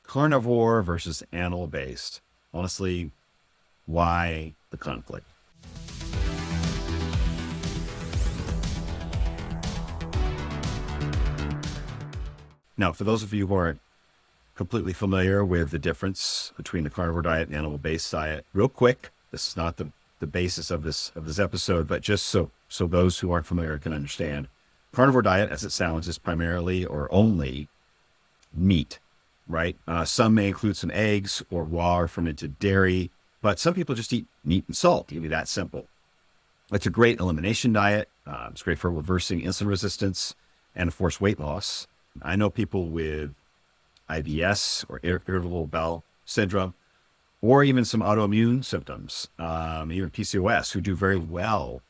carnivore versus animal-based. Honestly, why the conflict? Now, for those of you who aren't completely familiar with the difference between the carnivore diet and animal-based diet, real quick, this is not the basis of this episode, but just so those who aren't familiar can understand, carnivore diet, as it sounds, is primarily or only meat, right? Some may include some eggs or raw or fermented dairy, but some people just eat meat and salt. It can be that simple. It's a great elimination diet. It's great for reversing insulin resistance and, of course, weight loss. I know people with IBS or irritable bowel syndrome, or even some autoimmune symptoms, even PCOS, who do very well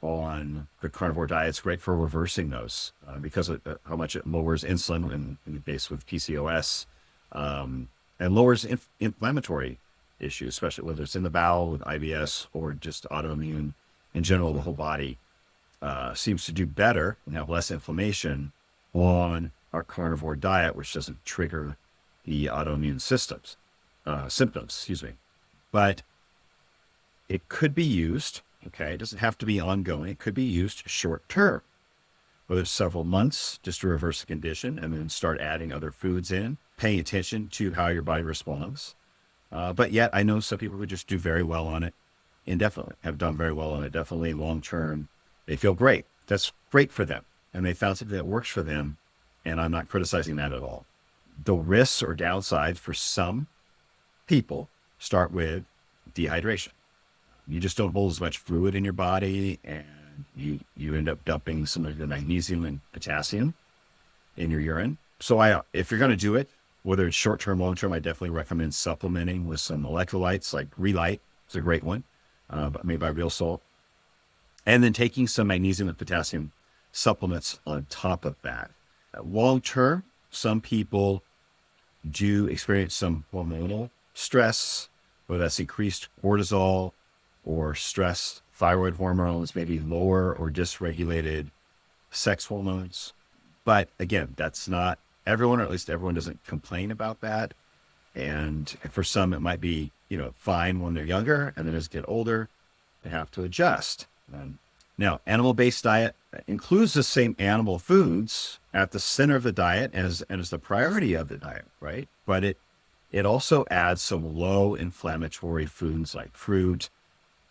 on the carnivore diet. It's great for reversing those because of how much it lowers insulin in the case with PCOS, and lowers inflammatory issues, especially whether it's in the bowel with IBS or just autoimmune in general. The whole body seems to do better and have less inflammation on our carnivore diet, which doesn't trigger the autoimmune symptoms, but it could be used. Okay, it doesn't have to be ongoing. It could be used short term, whether it's several months, just to reverse the condition, and then start adding other foods in, paying attention to how your body responds. But yet, I know some people who just do very well on it indefinitely, have done very well on it, definitely long term. They feel great. That's great for them. And they found something that works for them. And I'm not criticizing that at all. The risks or downsides for some people start with dehydration. You just don't hold as much fluid in your body, and you end up dumping some of the magnesium and potassium in your urine. So if you're going to do it, whether it's short-term, long-term, I definitely recommend supplementing with some electrolytes, like Relight is a great one, made by Real Salt. And then taking some magnesium and potassium supplements on top of that. Long-term, some people do experience some hormonal stress, whether that's increased cortisol or stress, thyroid hormones, maybe lower or dysregulated sex hormones. But again, that's not everyone, or at least everyone doesn't complain about that. And for some, it might be, fine when they're younger, and then as they get older, they have to adjust. Now, animal-based diet includes the same animal foods at the center of the diet as the priority of the diet, right? But it also adds some low-inflammatory foods like fruit,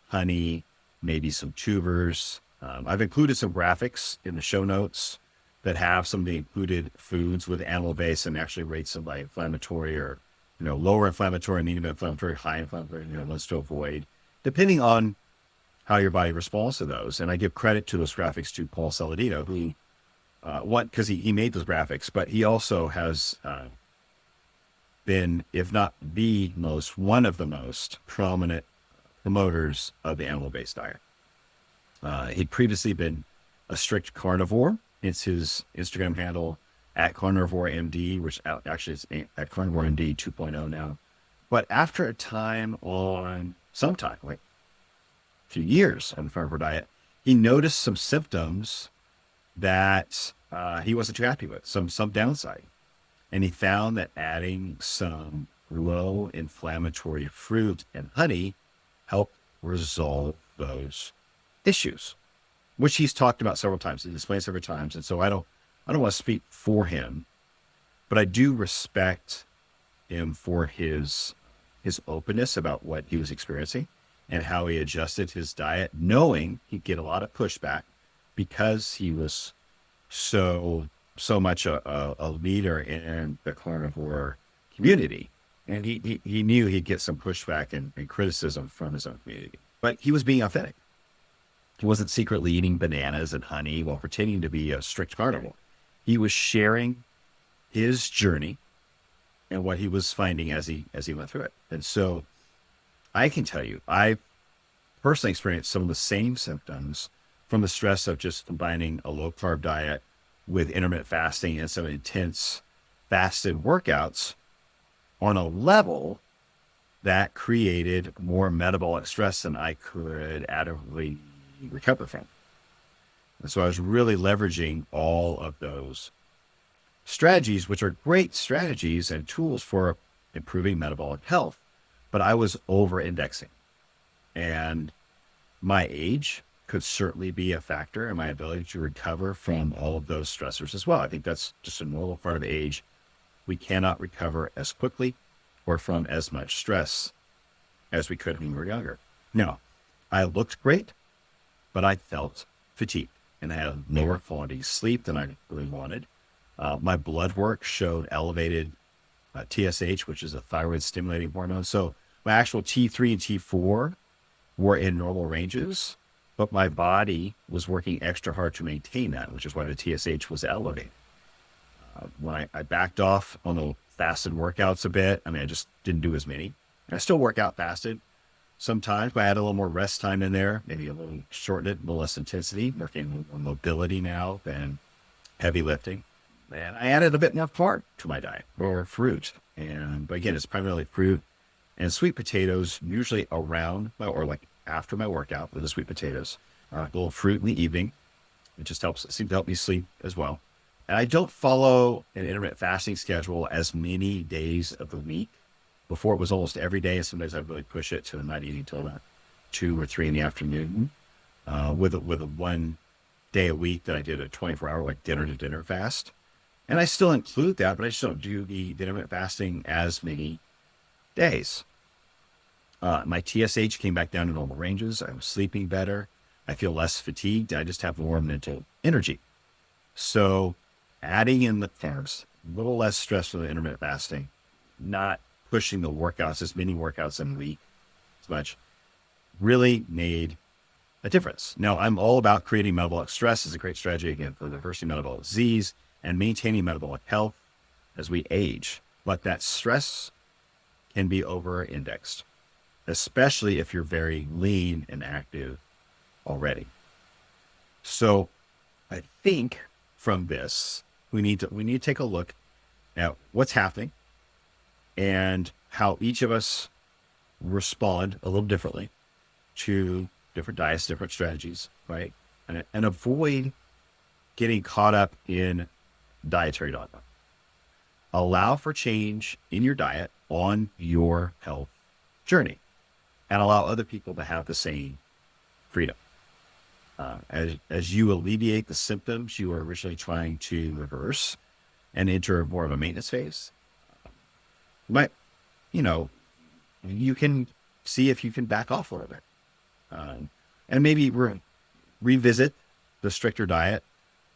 honey, maybe some tubers. I've included some graphics in the show notes that have some of the included foods with animal-based and actually rates them by inflammatory or, lower inflammatory, medium inflammatory, high inflammatory, ones to avoid, depending on how your body responds to those. And I give credit to those graphics to Paul Saladino, who, because he made those graphics, but he also has been, if not the most, one of the most prominent promoters of the animal-based diet. He'd previously been a strict carnivore. It's his Instagram handle at Carnivore MD, which actually is at Carnivore MD 2.0 now. But after a time like a few years on the carnivore diet, he noticed some symptoms that he wasn't too happy with, some downside. And he found that adding some low inflammatory fruit and honey helped resolve those issues, which he's talked about several times. He's explained several times. And so I don't want to speak for him, but I do respect him for his openness about what he was experiencing and how he adjusted his diet, knowing he'd get a lot of pushback because he was so much a leader in the carnivore community. And he knew he'd get some pushback and criticism from his own community, but he was being authentic. He wasn't secretly eating bananas and honey while pretending to be a strict carnivore. He was sharing his journey and what he was finding as he went through it. And so I can tell you, I personally experienced some of the same symptoms from the stress of just combining a low carb diet with intermittent fasting and some intense fasted workouts on a level that created more metabolic stress than I could adequately recover from. And so I was really leveraging all of those strategies, which are great strategies and tools for improving metabolic health, but I was over indexing. And my age could certainly be a factor in my ability to recover from all of those stressors as well. I think that's just a normal part of age. We cannot recover as quickly or from as much stress as we could when we were younger. Now, I looked great, but I felt fatigued and I had a lower quality sleep than I really wanted. My blood work showed elevated TSH, which is a thyroid stimulating hormone. So my actual T3 and T4 were in normal ranges, but my body was working extra hard to maintain that, which is why the TSH was elevated. When I backed off on the fasted workouts a bit, I mean, I just didn't do as many. I still work out fasted sometimes, but I had a little more rest time in there, maybe a little shortened it, a little less intensity, working a little more mobility now than heavy lifting. And I added a bit more carb to my diet, or fruit. But again, it's primarily fruit and sweet potatoes, usually around or like after my workout with the sweet potatoes. A little fruit in the evening. It just helps. It seems to help me sleep as well. And I don't follow an intermittent fasting schedule as many days of the week. Before it was almost every day. And sometimes I'd really push it to the night eating until about 2 or 3 in the afternoon. With a 1 day a week that I did a 24-hour like dinner to dinner fast. And I still include that, but I just don't do the intermittent fasting as many days. My TSH came back down to normal ranges. I was sleeping better. I feel less fatigued. I just have more mental energy. So adding in the carbs, a little less stress for the intermittent fasting, not pushing the workouts, as many workouts in a week as much, really made a difference. Now, I'm all about creating metabolic stress as a great strategy, again, for reversing metabolic disease and maintaining metabolic health as we age. But that stress can be over-indexed, especially if you're very lean and active already. So I think from this, we need to take a look at what's happening and how each of us respond a little differently to different diets, different strategies, right? And avoid getting caught up in dietary dogma. Allow for change in your diet on your health journey and allow other people to have the same freedom. As you alleviate the symptoms you were originally trying to reverse and enter more of a maintenance phase, you can see if you can back off a little bit. And maybe revisit the stricter diet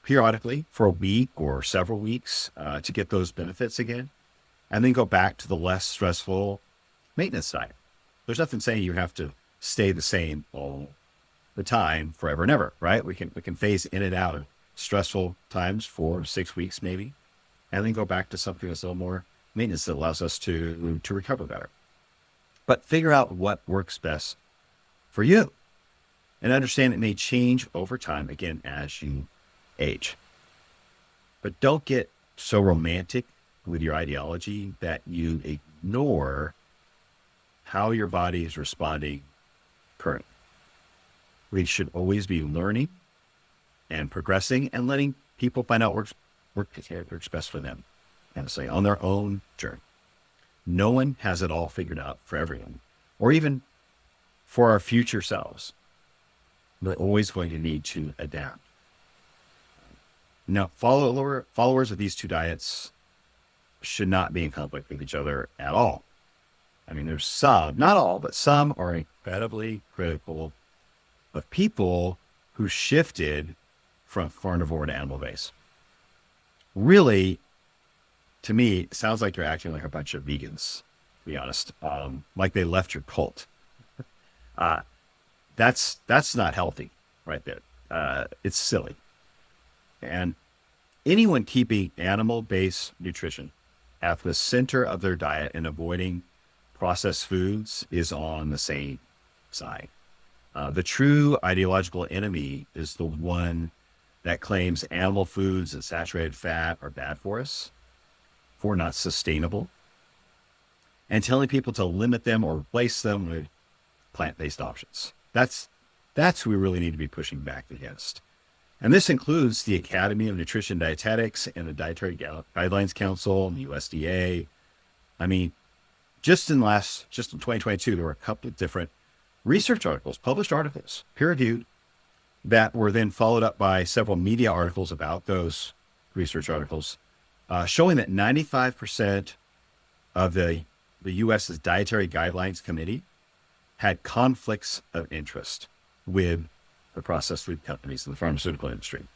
periodically for a week or several weeks to get those benefits again, and then go back to the less stressful maintenance diet. There's nothing saying you have to stay the same all the time forever and ever, right? We can phase in and out of stressful times for 6 weeks maybe, and then go back to something that's a little more maintenance that allows us to recover better. But figure out what works best for you and understand it may change over time, again, as you age. But don't get so romantic with your ideology that you ignore how your body is responding currently. We should always be learning and progressing and letting people find out what works best for them, honestly, on their own journey. No one has it all figured out for everyone, or even for our future selves. We're always going to need to adapt. Now, followers of these two diets should not be in conflict with each other at all. I mean, there's some, not all, but some are incredibly critical of people who shifted from carnivore to animal-based. Really, to me, it sounds like you're acting like a bunch of vegans, to be honest, like they left your cult. That's not healthy right there. It's silly. And anyone keeping animal-based nutrition at the center of their diet and avoiding processed foods is on the same side. The true ideological enemy is the one that claims animal foods and saturated fat are bad for us, for not sustainable, and telling people to limit them or replace them with plant-based options. That's who we really need to be pushing back against. And this includes the Academy of Nutrition Dietetics and the Dietary Guidelines Council and the USDA. I mean, just in 2022, there were a couple of different research articles, published articles, peer-reviewed, that were then followed up by several media articles about those research articles, showing that 95% of the U.S.'s Dietary Guidelines Committee had conflicts of interest with the processed food companies and the pharmaceutical industry.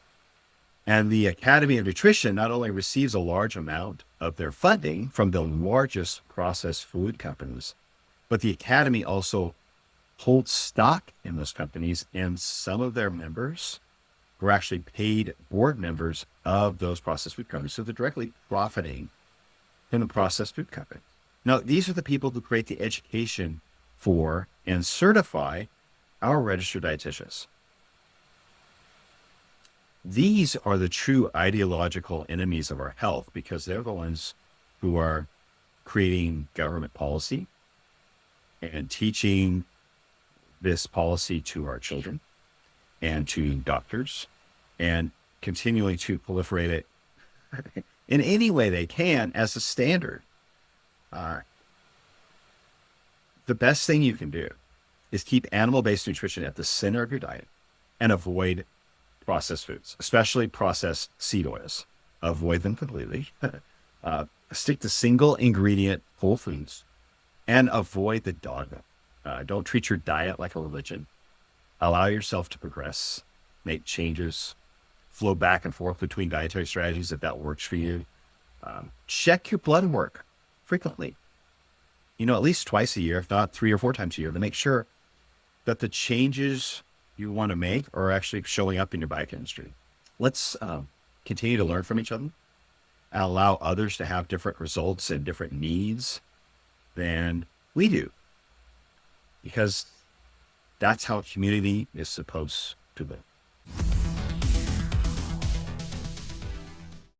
And the Academy of Nutrition not only receives a large amount of their funding from the largest processed food companies, but the Academy also holds stock in those companies, and some of their members were actually paid board members of those processed food companies. So they're directly profiting from the processed food company. Now, these are the people who create the education for and certify our registered dietitians. These are the true ideological enemies of our health, because they're the ones who are creating government policy and teaching this policy to our children and to doctors, and continuing to proliferate it in any way they can as a standard. The best thing you can do is keep animal-based nutrition at the center of your diet and avoid processed foods, especially processed seed oils. Avoid them completely. Stick to single ingredient whole foods and avoid the dogma. Don't treat your diet like a religion. Allow yourself to progress, make changes, flow back and forth between dietary strategies if that works for you. Check your blood work frequently, at least twice a year, if not 3 or 4 times a year, to make sure that the changes you want to make are actually showing up in your biochemistry. Let's continue to learn from each other and allow others to have different results and different needs than we do, because that's how community is supposed to live.